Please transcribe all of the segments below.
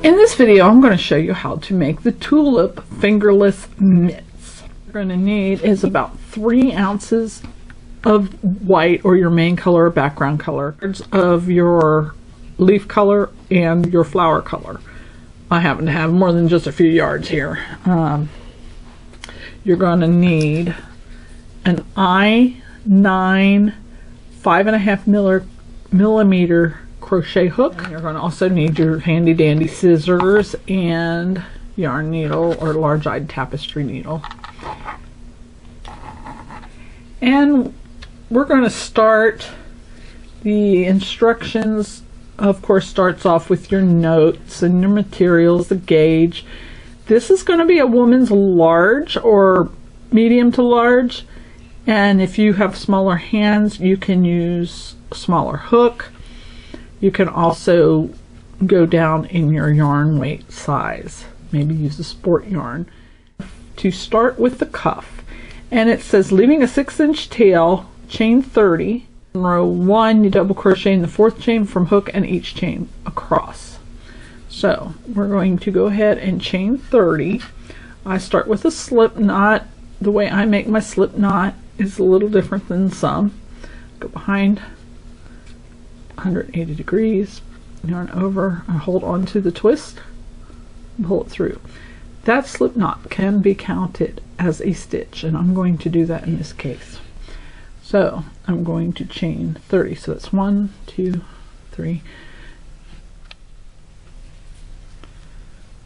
In this video, I'm going to show you how to make the Tulip Fingerless mitts. What you're going to need is about 3 ounces of white, or your main color or background color, of your leaf color and your flower color. I happen to have more than just a few yards here. You're going to need an I-9 5.5 millimeter crochet hook. And you're going to also need your handy dandy scissors and yarn needle or large-eyed tapestry needle. And we're going to start. The instructions, of course, starts off with your notes and your materials, the gauge. This is going to be a woman's large or medium to large, and if you have smaller hands, you can use a smaller hook. You can also go down in your yarn weight size, maybe use a sport yarn. To start with the cuff, and it says leaving a 6-inch tail, chain 30. In row 1, you double crochet in the 4th chain from hook and each chain across. So we're going to go ahead and chain 30. I start with a slip knot. The way I make my slip knot is a little different than some. Go behind 180 degrees, yarn over, and hold on to the twist and pull it through. That slip knot can be counted as a stitch, and I'm going to do that in this case. So I'm going to chain 30. So that's 1, 2, 3,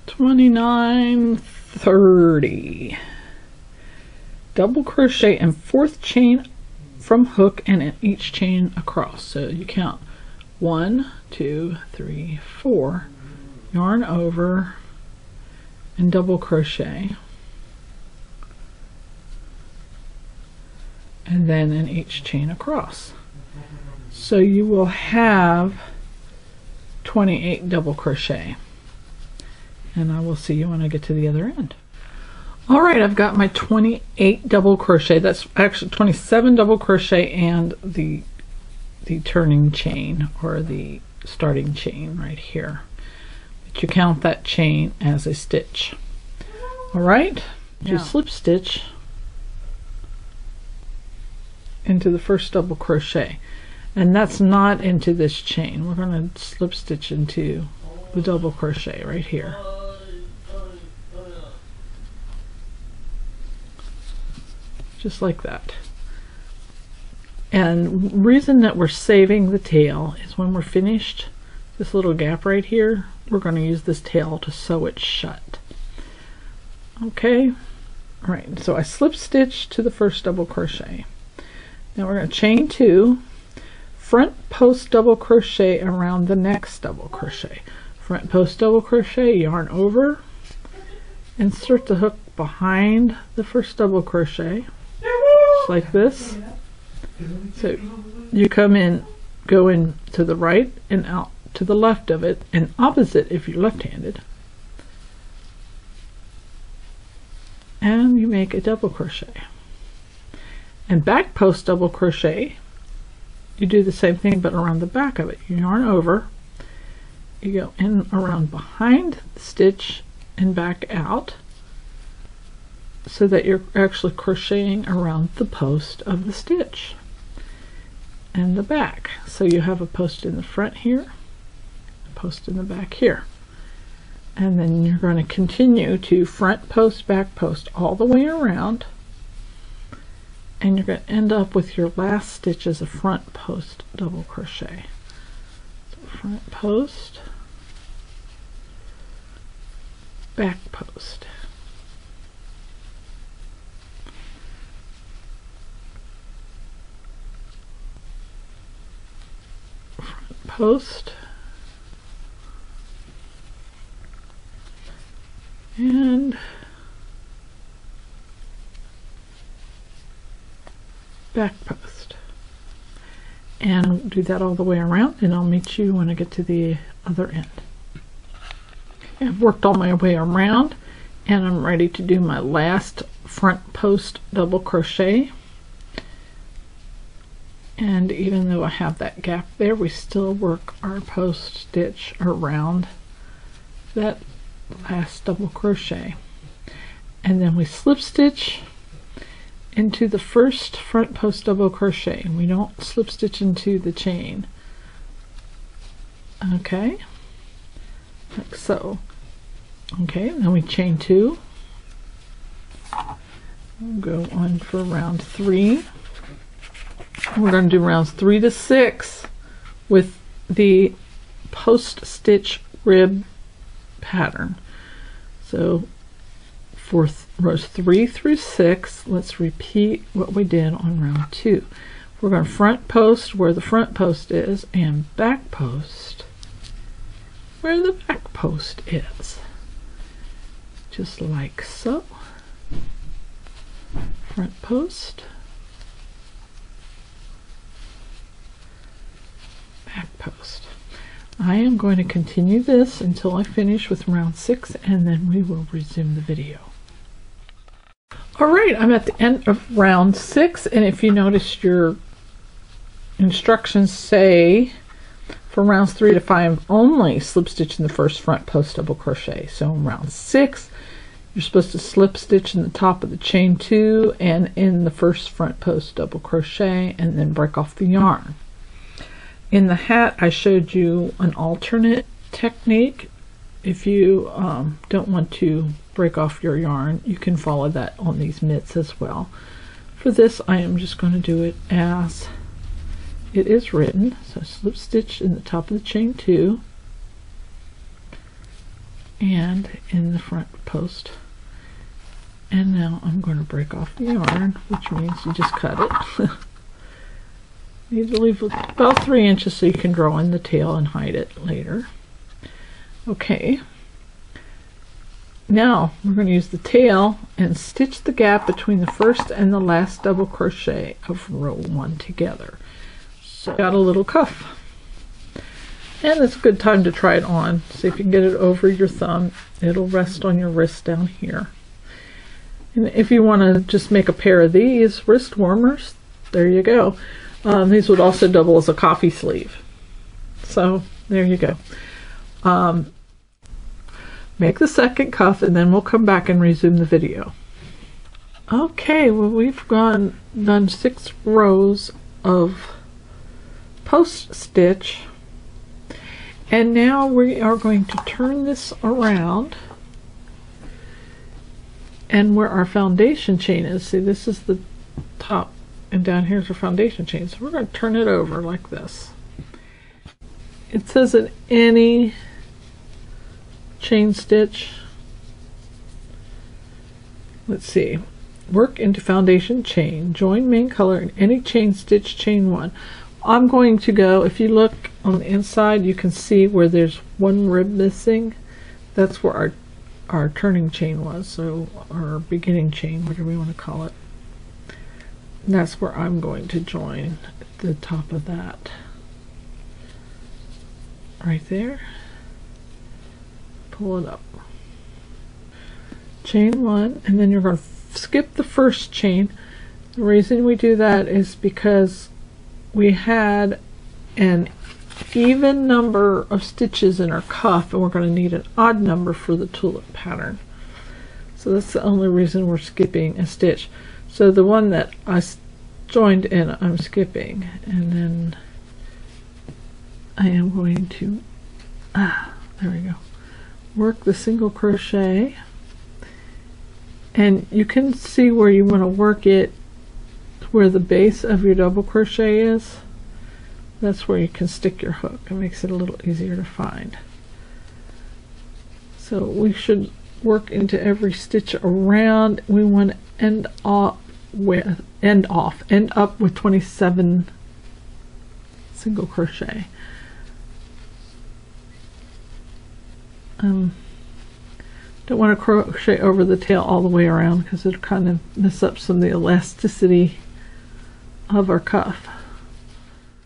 29, 30. Double crochet in 4th chain from hook and in each chain across. So you count 1, 2, 3, 4, yarn over and double crochet, and then in each chain across. So you will have 28 double crochet, and I will see you when I get to the other end. Alright, I've got my 28 double crochet. That's actually 27 double crochet and the turning chain, or the starting chain right here. But you count that chain as a stitch. Alright, just slip stitch into the first double crochet, and that's not into this chain. We're going to slip stitch into the double crochet right here. Just like that. And reason that we're saving the tail is when we're finished this little gap right here, we're going to use this tail to sew it shut. Okay, all right, so I slip stitch to the first double crochet. Now we're going to chain 2, front post double crochet around the next double crochet. Front post double crochet, yarn over, insert the hook behind the first double crochet, just like this. So you come in, go in to the right and out to the left of it, and opposite if you're left-handed, and you make a double crochet. And back post double crochet, you do the same thing but around the back of it. You yarn over, you go in around behind the stitch and back out, so that you're actually crocheting around the post of the stitch and the back. So you have a post in the front here, a post in the back here, and then you're going to continue to front post, back post all the way around, and you're going to end up with your last stitch as a front post double crochet. So front post, back post, front post, and back post, and do that all the way around, and I'll meet you when I get to the other end. Okay, I've worked all my way around, and I'm ready to do my last front post double crochet. And even though I have that gap there, we still work our post stitch around that last double crochet, and then we slip stitch into the first front post double crochet, and we don't slip stitch into the chain. Okay, like so. Okay, then we chain 2. We'll go on for round 3. We're going to do rounds 3 to 6 with the post stitch rib pattern. So for rows 3 through 6, let's repeat what we did on round 2. We're going to front post where the front post is, and back post where the back post is, just like so. Front post, back post. I am going to continue this until I finish with round 6, and then we will resume the video. Alright, I'm at the end of round 6, and if you notice, your instructions say for rounds 3 to 5 only slip stitch in the first front post double crochet. So in round 6 you're supposed to slip stitch in the top of the chain 2 and in the first front post double crochet, and then break off the yarn. In the hat I showed you an alternate technique. If you don't want to break off your yarn, you can follow that on these mitts as well. For this I am just going to do it as it is written. So slip stitch in the top of the chain 2 and in the front post, and now I'm going to break off the yarn, which means you just cut it. You need to leave about 3 inches so you can draw in the tail and hide it later. Okay, now we're going to use the tail and stitch the gap between the first and the last double crochet of row 1 together. So got a little cuff, and it's a good time to try it on. See if you can get it over your thumb. It'll rest on your wrist down here. And if you want to just make a pair of these wrist warmers, there you go. These would also double as a coffee sleeve. So there you go. Make the second cuff, and then we'll come back and resume the video. Okay, well, we've done 6 rows of post stitch, and now we are going to turn this around, and where our foundation chain is, see, this is the top, and down here's our foundation chain, so we're going to turn it over like this. It says in any chain stitch, let's see, work into foundation chain, join main color in any chain stitch, chain 1. I'm going to go, if you look on the inside, you can see where there's 1 rib missing. That's where our turning chain was, so our beginning chain, whatever you want to call it. And that's where I'm going to join at the top of that. Right there. Pull it up. Chain 1, and then you're going to skip the first chain. The reason we do that is because we had an even number of stitches in our cuff, and we're going to need an odd number for the tulip pattern. So that's the only reason we're skipping a stitch. So the one that I joined in, I'm skipping, and then I am going to, there we go, work the single crochet, and you can see where you want to work it, where the base of your double crochet is. That's where you can stick your hook. It makes it a little easier to find. So we should work into every stitch around. We want to end up with 27 single crochet. Don't want to crochet over the tail all the way around because it'll kind of mess up some of the elasticity of our cuff.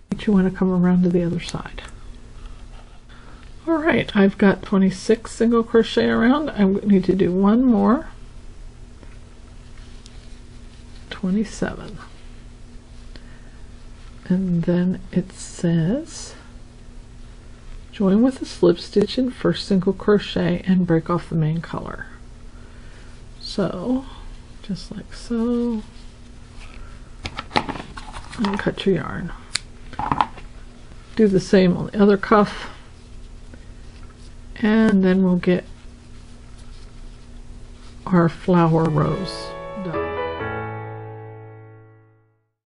But you want to come around to the other side. Alright, I've got 26 single crochet around. I need to do 1 more. 27. And then it says Join with a slip stitch in first single crochet and break off the main color. So just like so, and cut your yarn. Do the same on the other cuff, and then we'll get our flower rose done.